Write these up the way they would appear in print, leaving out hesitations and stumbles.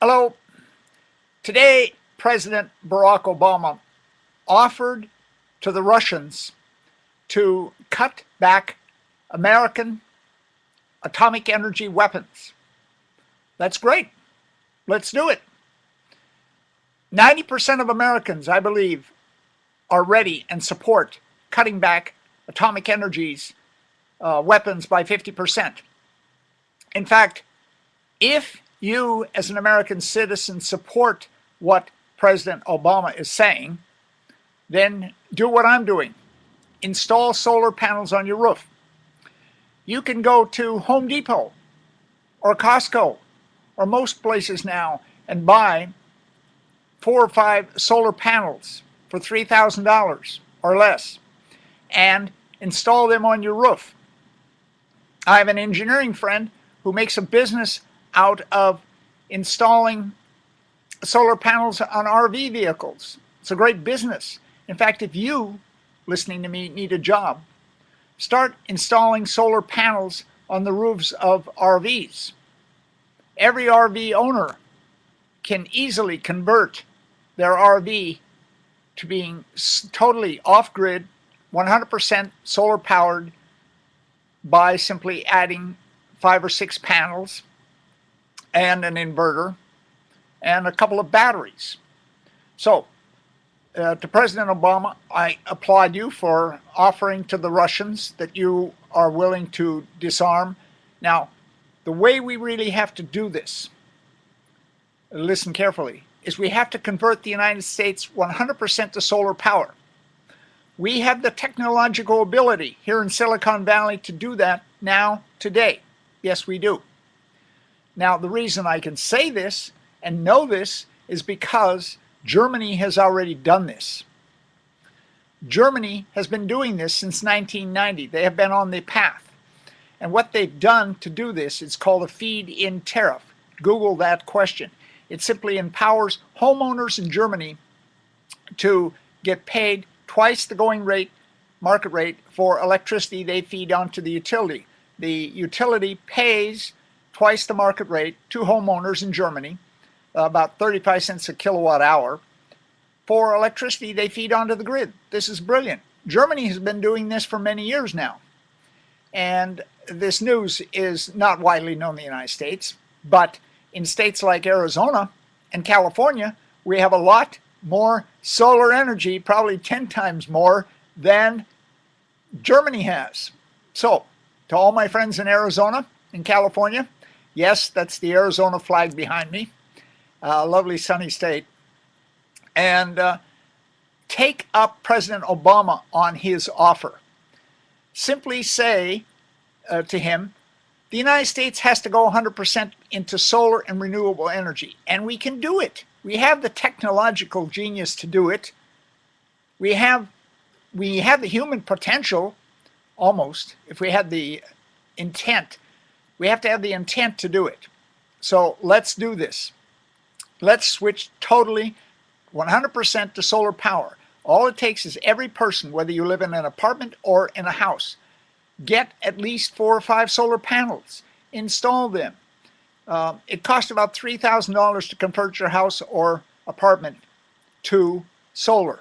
Hello. Today, President Barack Obama offered to the Russians to cut back American atomic energy weapons. That's great. Let's do it. 90% of Americans, I believe, are ready and support cutting back atomic energy's weapons by 50%. In fact, if you as an American citizen support what President Obama is saying, then do what I'm doing. Install solar panels on your roof. You can go to Home Depot or Costco or most places now and buy 4 or 5 solar panels for $3,000 or less and install them on your roof. I have an engineering friend who makes a business out of installing solar panels on RV vehicles. It's a great business. In fact, if you, listening to me, need a job, start installing solar panels on the roofs of RVs. Every RV owner can easily convert their RV to being totally off-grid, 100% solar powered by simply adding 5 or 6 panels and an inverter and a couple of batteries. So, to President Obama, I applaud you for offering to the Russians that you are willing to disarm. Now, the way we really have to do this, listen carefully, is we have to convert the United States 100% to solar power. We have the technological ability here in Silicon Valley to do that now, today. Yes, we do. Now, the reason I can say this and know this is because Germany has already done this. Germany has been doing this since 1990. They have been on the path. And what they've done to do this is called a Feed In Tariff. Google that question. It simply empowers homeowners in Germany to get paid twice the going rate, market rate, for electricity they feed onto the utility. The utility pays twice the market rate to homeowners in Germany, about 35 cents a kilowatt hour, for electricity they feed onto the grid. This is brilliant. Germany has been doing this for many years now. And this news is not widely known in the United States, but in states like Arizona and California, we have a lot more solar energy, probably 10 times more than Germany has. So, to all my friends in Arizona and California, yes, that's the Arizona flag behind me. Lovely sunny state. And take up President Obama on his offer. Simply say to him, the United States has to go 100% into solar and renewable energy. And we can do it. We have the technological genius to do it. We have the human potential, almost, if we had the intent. We have to have the intent to do it. So let's do this. Let's switch totally 100% to solar power. All it takes is every person, whether you live in an apartment or in a house, get at least 4 or 5 solar panels. Install them. It costs about $3,000 to convert your house or apartment to solar.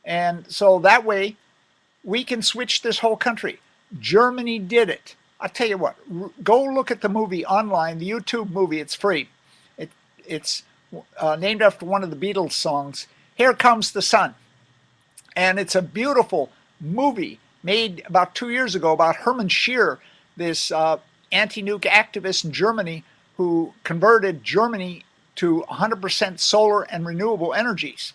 And so that way we can switch this whole country. Germany did it. I'll tell you what, go look at the movie online, the YouTube movie, it's free. It's named after one of the Beatles songs, Here Comes the Sun. And it's a beautiful movie made about 2 years ago about Hermann Scheer, this anti-nuke activist in Germany who converted Germany to 100% solar and renewable energies.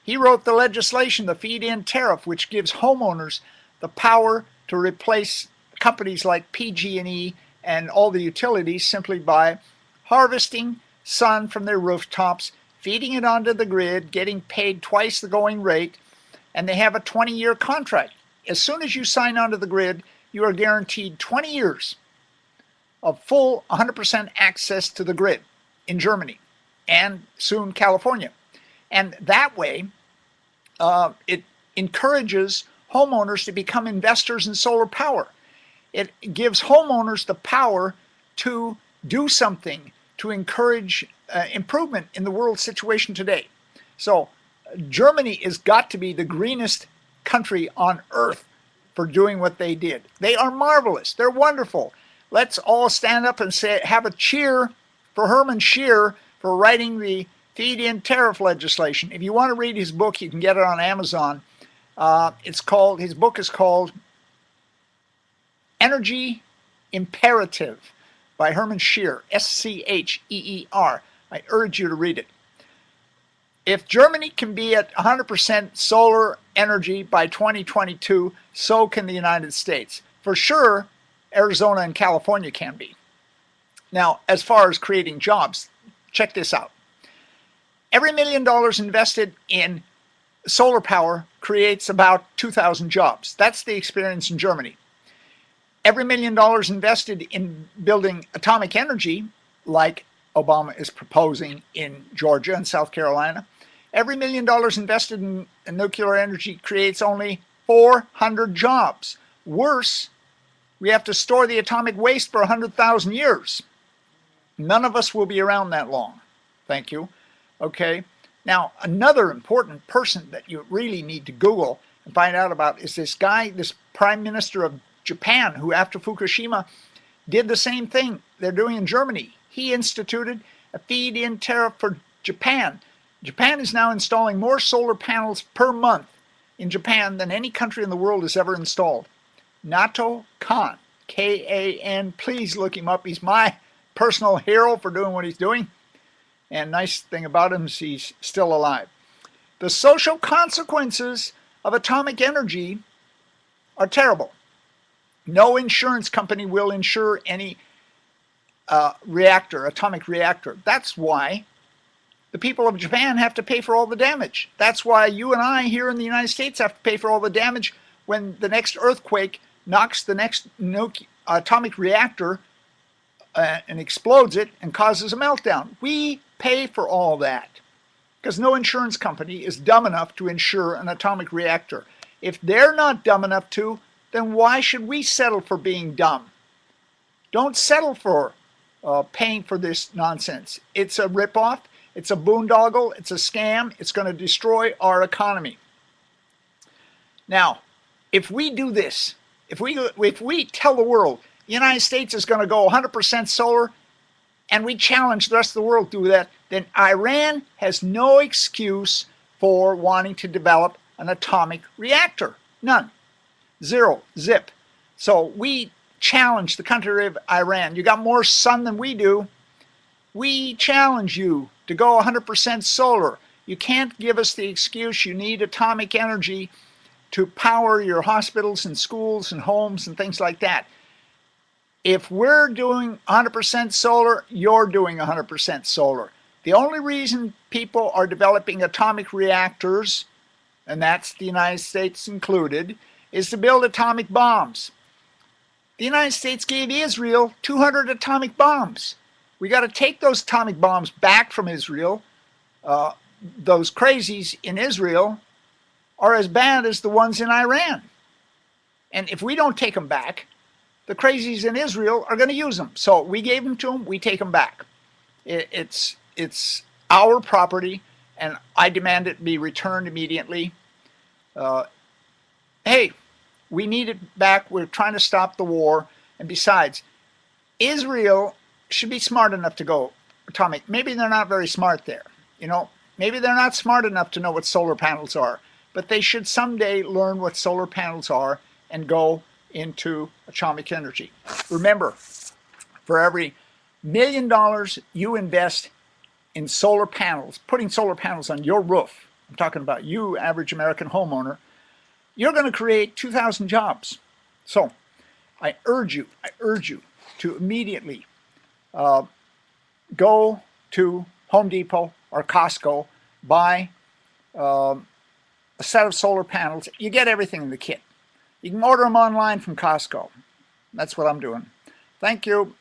He wrote the legislation, the Feed In Tariff, which gives homeowners the power to replace companies like PG&E and all the utilities simply by harvesting sun from their rooftops, feeding it onto the grid, getting paid twice the going rate, and they have a 20-year contract. As soon as you sign onto the grid, you are guaranteed 20 years of full 100% access to the grid in Germany and soon California. And that way, it encourages homeowners to become investors in solar power. It gives homeowners the power to do something to encourage improvement in the world situation today. So Germany has got to be the greenest country on earth for doing what they did. They are marvelous. They're wonderful. Let's all stand up and say, have a cheer for Herman Scheer for writing the Feed In Tariff legislation. If you want to read his book, you can get it on Amazon. His book is called Energy Imperative by Herman Scheer, S-C-H-E-E-R. I urge you to read it. If Germany can be at 100% solar energy by 2022, so can the United States. For sure, Arizona and California can be. Now, as far as creating jobs, check this out. Every $1 million invested in solar power creates about 2,000 jobs. That's the experience in Germany. Every $1 million invested in building atomic energy, like Obama is proposing in Georgia and South Carolina, every $1 million invested in nuclear energy creates only 400 jobs. Worse, we have to store the atomic waste for 100,000 years. None of us will be around that long. Thank you. Okay. Now, another important person that you really need to Google and find out about is this guy, this Prime Minister of Japan, who after Fukushima did the same thing they're doing in Germany. He instituted a feed-in tariff for Japan. Japan is now installing more solar panels per month in Japan than any country in the world has ever installed. Nato Kan, K-A-N, please look him up. He's my personal hero for doing what he's doing. And nice thing about him is he's still alive. The social consequences of atomic energy are terrible. No insurance company will insure any atomic reactor. That's why the people of Japan have to pay for all the damage. That's why you and I here in the United States have to pay for all the damage when the next earthquake knocks the next atomic reactor and explodes it and causes a meltdown. We pay for all that because no insurance company is dumb enough to insure an atomic reactor. If they're not dumb enough to, then why should we settle for being dumb? Don't settle for paying for this nonsense. It's a ripoff. It's a boondoggle. It's a scam. It's going to destroy our economy. Now, if we do this, if we tell the world the United States is going to go 100% solar, and we challenge the rest of the world to do that, then Iran has no excuse for wanting to develop an atomic reactor. None. Zero. Zip. So we challenge the country of Iran. You got more sun than we do. We challenge you to go 100% solar. You can't give us the excuse you need atomic energy to power your hospitals and schools and homes and things like that. If we're doing 100% solar, you're doing 100% solar. The only reason people are developing atomic reactors, and that's the United States included, is to build atomic bombs. The United States gave Israel 200 atomic bombs. We got to take those atomic bombs back from Israel. Those crazies in Israel are as bad as the ones in Iran. And if we don't take them back, the crazies in Israel are going to use them. So we gave them to them, we take them back. It's our property, and I demand it be returned immediately. Hey, we need it back. We're trying to stop the war. And besides, Israel should be smart enough to go atomic. Maybe they're not very smart there. You know, maybe they're not smart enough to know what solar panels are. But they should someday learn what solar panels are and go into atomic energy. Remember, for every $1 million you invest in solar panels, putting solar panels on your roof, I'm talking about you, average American homeowner, you're going to create 2,000 jobs. So I urge you to immediately go to Home Depot or Costco, buy a set of solar panels. You get everything in the kit. You can order them online from Costco. That's what I'm doing. Thank you.